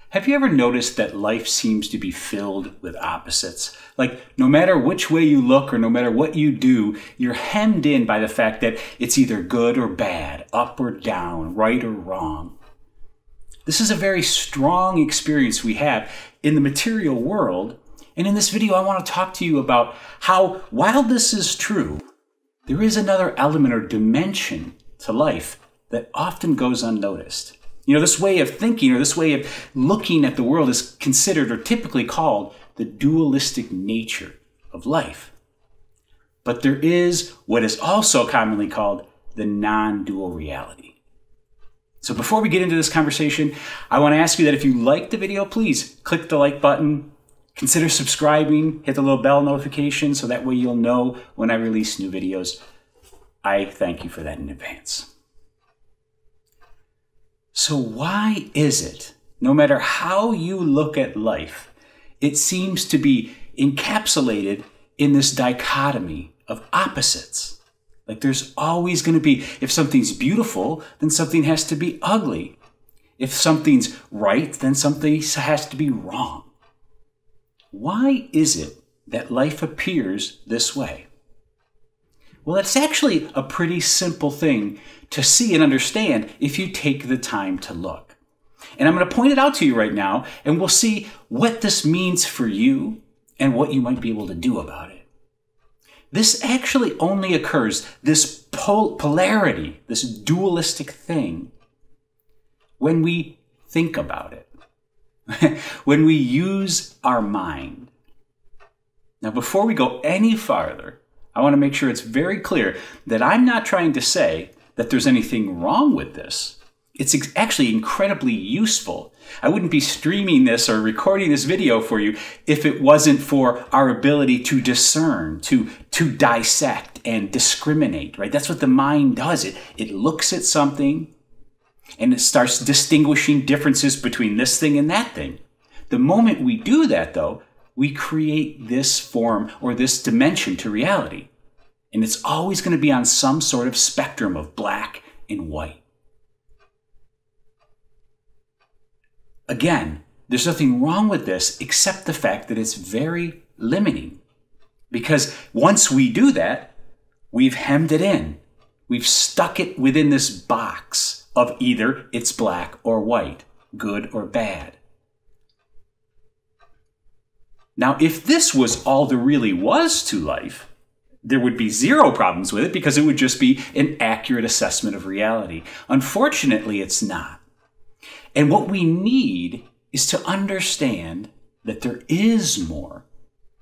Have you ever noticed that life seems to be filled with opposites? Like, no matter which way you look or no matter what you do, you're hemmed in by the fact that it's either good or bad, up or down, right or wrong. This is a very strong experience we have in the material world, and in this video I want to talk to you about how, while this is true, there is another element or dimension to life that often goes unnoticed. You know, this way of thinking or this way of looking at the world is considered or typically called the dualistic nature of life. But there is what is also commonly called the non-dual reality. So before we get into this conversation, I want to ask you that if you liked the video, please click the like button, consider subscribing, hit the little bell notification so that way you'll know when I release new videos. I thank you for that in advance. So why is it, no matter how you look at life, it seems to be encapsulated in this dichotomy of opposites? Like there's always going to be, if something's beautiful, then something has to be ugly. If something's right, then something has to be wrong. Why is it that life appears this way? Well, it's actually a pretty simple thing to see and understand if you take the time to look. And I'm going to point it out to you right now, and we'll see what this means for you and what you might be able to do about it. This actually only occurs, this polarity, this dualistic thing, when we think about it, when we use our mind. Now, before we go any farther, I want to make sure it's very clear that I'm not trying to say that there's anything wrong with this. It's actually incredibly useful. I wouldn't be streaming this or recording this video for you if it wasn't for our ability to discern, to dissect and discriminate, right? That's what the mind does. It looks at something and it starts distinguishing differences between this thing and that thing. The moment we do that, though, we create this form or this dimension to reality. And it's always going to be on some sort of spectrum of black and white. Again, there's nothing wrong with this except the fact that it's very limiting. Because once we do that, we've hemmed it in. We've stuck it within this box of either it's black or white, good or bad. Now, if this was all there really was to life, there would be zero problems with it because it would just be an accurate assessment of reality. Unfortunately, it's not. And what we need is to understand that there is more.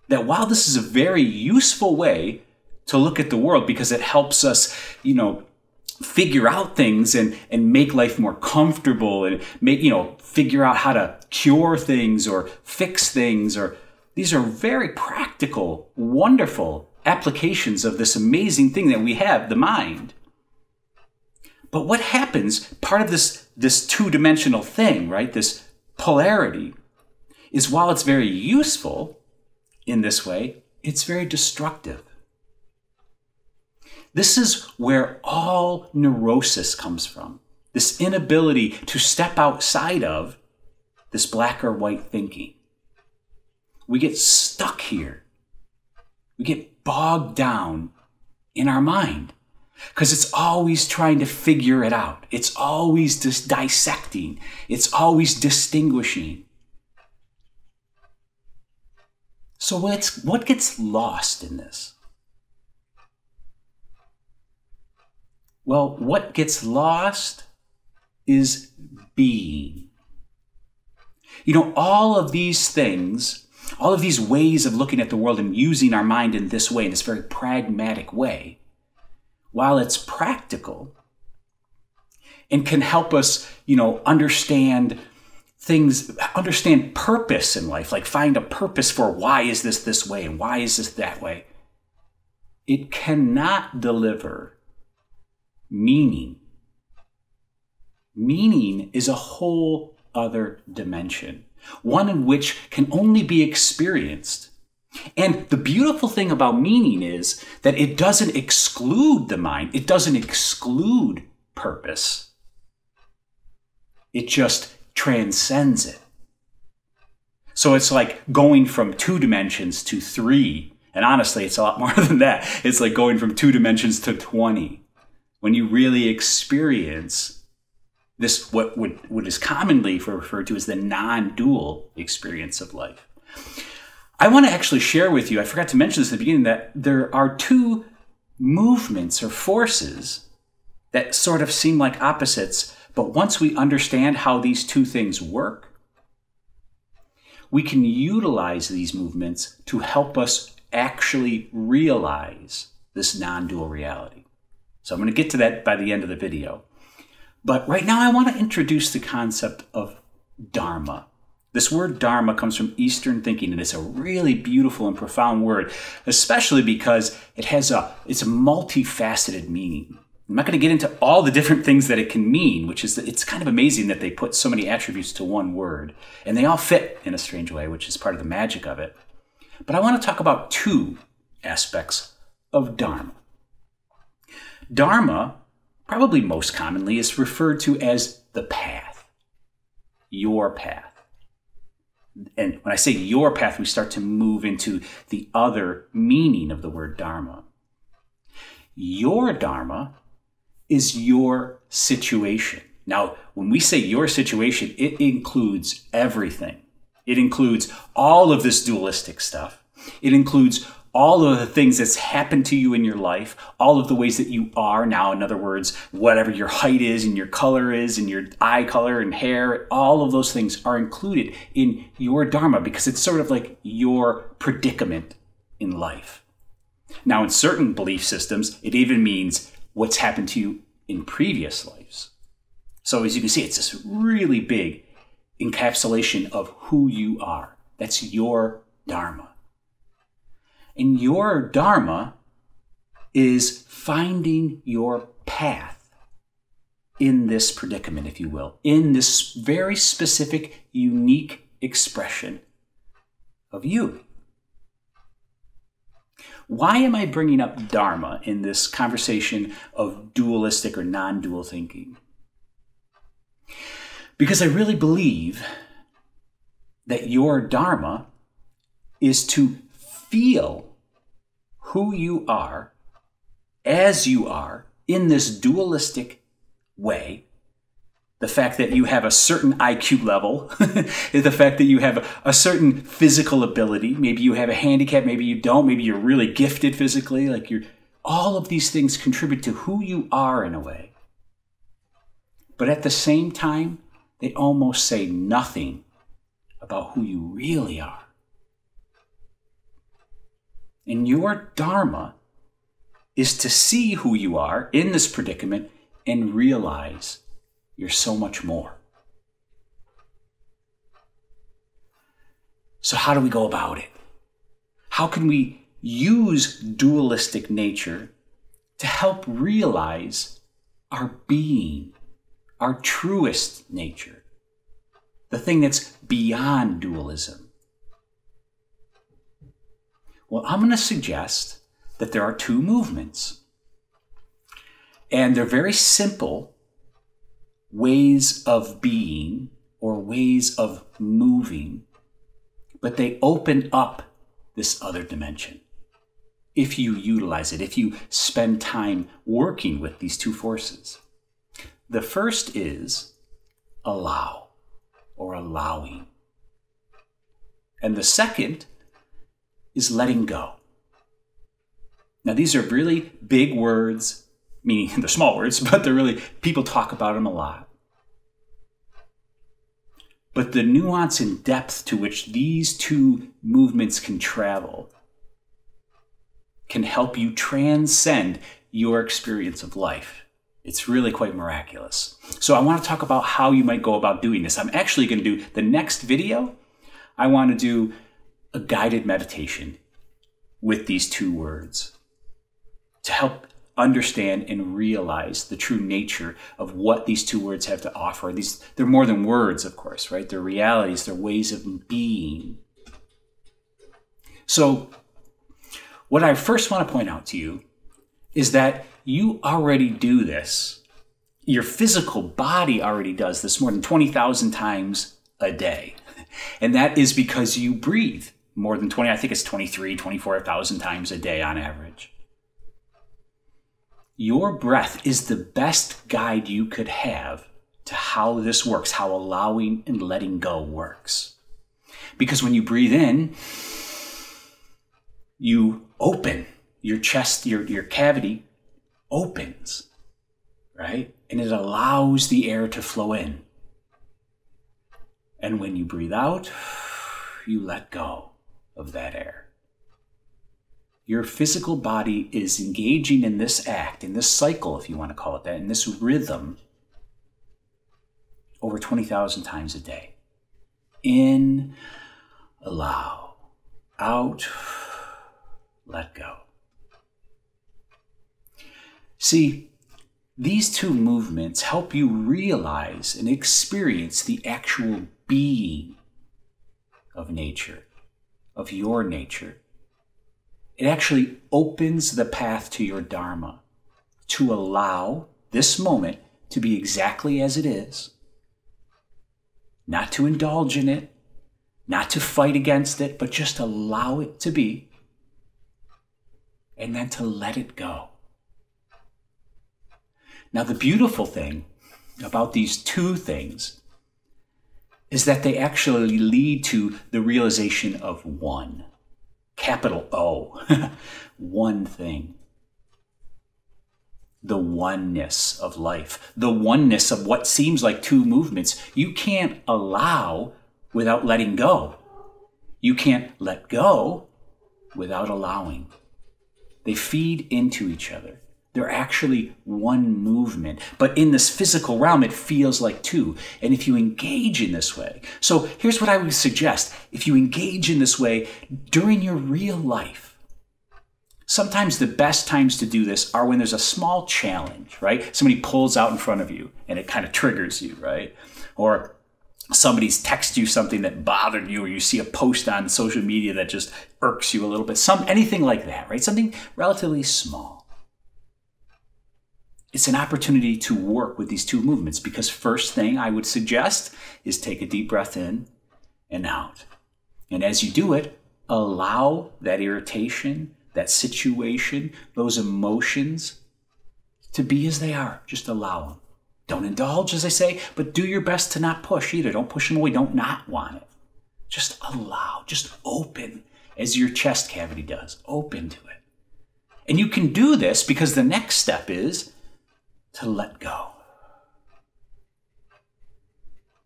That while this is a very useful way to look at the world because it helps us, figure out things and make life more comfortable and figure out how to cure things or fix things, or these are very practical, wonderful applications of this amazing thing that we have, the mind. But what happens, part of this two-dimensional thing, right, this polarity, is while it's very useful in this way, it's very destructive. This is where all neurosis comes from, this inability to step outside of this black or white thinking. We get stuck here. We get bogged down in our mind because it's always trying to figure it out. It's always just dissecting. It's always distinguishing. So what gets lost in this? Well, what gets lost is being. All of these things, all of these ways of looking at the world and using our mind in this way, in this very pragmatic way, while it's practical and can help us, understand things, understand purpose in life, like find a purpose for why is this way and why is this that way, it cannot deliver meaning. Meaning is a whole other dimension, one in which can only be experienced. And the beautiful thing about meaning is that it doesn't exclude the mind. It doesn't exclude purpose. It just transcends it. So it's like going from 2 dimensions to 3. And honestly, it's a lot more than that. It's like going from 2 dimensions to 20. When you really experience this, what is commonly referred to as the non-dual experience of life. I want to actually share with you, I forgot to mention this at the beginning, that there are 2 movements or forces that sort of seem like opposites, but once we understand how these 2 things work, we can utilize these movements to help us actually realize this non-dual reality. So I'm going to get to that by the end of the video. But right now I want to introduce the concept of Dharma. This word Dharma comes from Eastern thinking, and it's a really beautiful and profound word, especially because it's a multifaceted meaning. I'm not going to get into all the different things that it can mean, which is, it's kind of amazing that they put so many attributes to one word, and they all fit in a strange way, which is part of the magic of it. But I want to talk about 2 aspects of Dharma. Dharma, probably most commonly, is referred to as the path, your path. And when I say your path, we start to move into the other meaning of the word Dharma. Your Dharma is your situation. Now, when we say your situation, it includes everything. It includes all of this dualistic stuff. It includes all of the things that's happened to you in your life, all of the ways that you are now. In other words, whatever your height is and your color is and your eye color and hair, all of those things are included in your Dharma because it's sort of like your predicament in life. Now, in certain belief systems, it even means what's happened to you in previous lives. So as you can see, it's this really big encapsulation of who you are. That's your Dharma. And your Dharma is finding your path in this predicament, if you will, in this very specific, unique expression of you. Why am I bringing up Dharma in this conversation of dualistic or non-dual thinking? Because I really believe that your Dharma is to feel who you are as you are in this dualistic way. The fact that you have a certain IQ level, the fact that you have a certain physical ability, maybe you have a handicap, maybe you don't, maybe you're really gifted physically, all of these things contribute to who you are in a way. But at the same time, they almost say nothing about who you really are. And your Dharma is to see who you are in this predicament and realize you're so much more. So how do we go about it? How can we use dualistic nature to help realize our being, our truest nature, the thing that's beyond dualism? Well, I'm going to suggest that there are 2 movements. And they're very simple ways of being or ways of moving, but they open up this other dimension if you utilize it, if you spend time working with these 2 forces. The first is allow or allowing. And the second is letting go. Now, these are really big words, meaning they're small words, but they're really, people talk about them a lot. But the nuance and depth to which these 2 movements can travel can help you transcend your experience of life. It's really quite miraculous. So I want to talk about how you might go about doing this. I'm actually going to do the next video. I want to do a guided meditation with these 2 words to help understand and realize the true nature of what these 2 words have to offer. They're more than words, of course, right? They're realities, they're ways of being. So what I first want to point out to you is that you already do this. Your physical body already does this more than 20,000 times a day. And that is because you breathe more than 20, I think it's 23, 24,000 times a day on average. Your breath is the best guide you could have to how this works, how allowing and letting go works. Because when you breathe in, you open your chest, your cavity opens, right? And it allows the air to flow in. And when you breathe out, you let go of that air. Your physical body is engaging in this act, in this cycle, if you want to call it that, in this rhythm over 20,000 times a day. In, allow. Out, let go. See, these two movements help you realize and experience the actual being of nature, of your nature. It actually opens the path to your Dharma, to allow this moment to be exactly as it is, not to indulge in it, not to fight against it, but just allow it to be, and then to let it go. Now, the beautiful thing about these two things is that they actually lead to the realization of one. Capital O, one thing. The oneness of life, the oneness of what seems like two movements. You can't allow without letting go. You can't let go without allowing. They feed into each other. They're actually one movement. But in this physical realm, it feels like two. And if you engage in this way, so here's what I would suggest. If you engage in this way during your real life, sometimes the best times to do this are when there's a small challenge, right? Somebody pulls out in front of you and it kind of triggers you, right? Or somebody's texted you something that bothered you, or you see a post on social media that just irks you a little bit. Anything like that, right? Something relatively small. It's an opportunity to work with these two movements, because first thing I would suggest is take a deep breath in and out. And as you do it, allow that irritation, that situation, those emotions to be as they are. Just allow them. Don't indulge, as I say, but do your best to not push either. Don't push them away. Don't not want it. Just allow. Just open, as your chest cavity does. Open to it. And you can do this because the next step is to let go.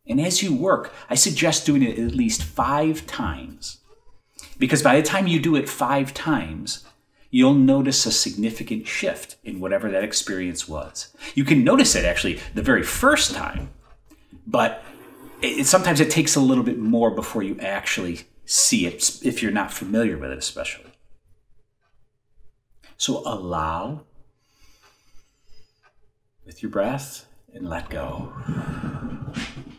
And as you work, I suggest doing it at least 5 times. Because by the time you do it 5 times, you'll notice a significant shift in whatever that experience was. You can notice it actually the very first time, but sometimes it takes a little bit more before you actually see it, if you're not familiar with it especially. So allow with your breath and let go.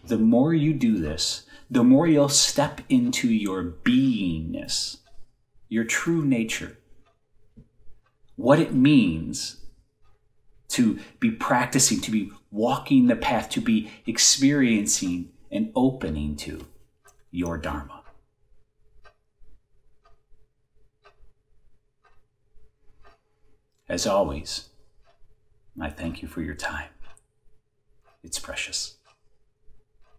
The more you do this, the more you'll step into your beingness, your true nature. What it means to be practicing, to be walking the path, to be experiencing and opening to your Dharma. As always, I thank you for your time. It's precious.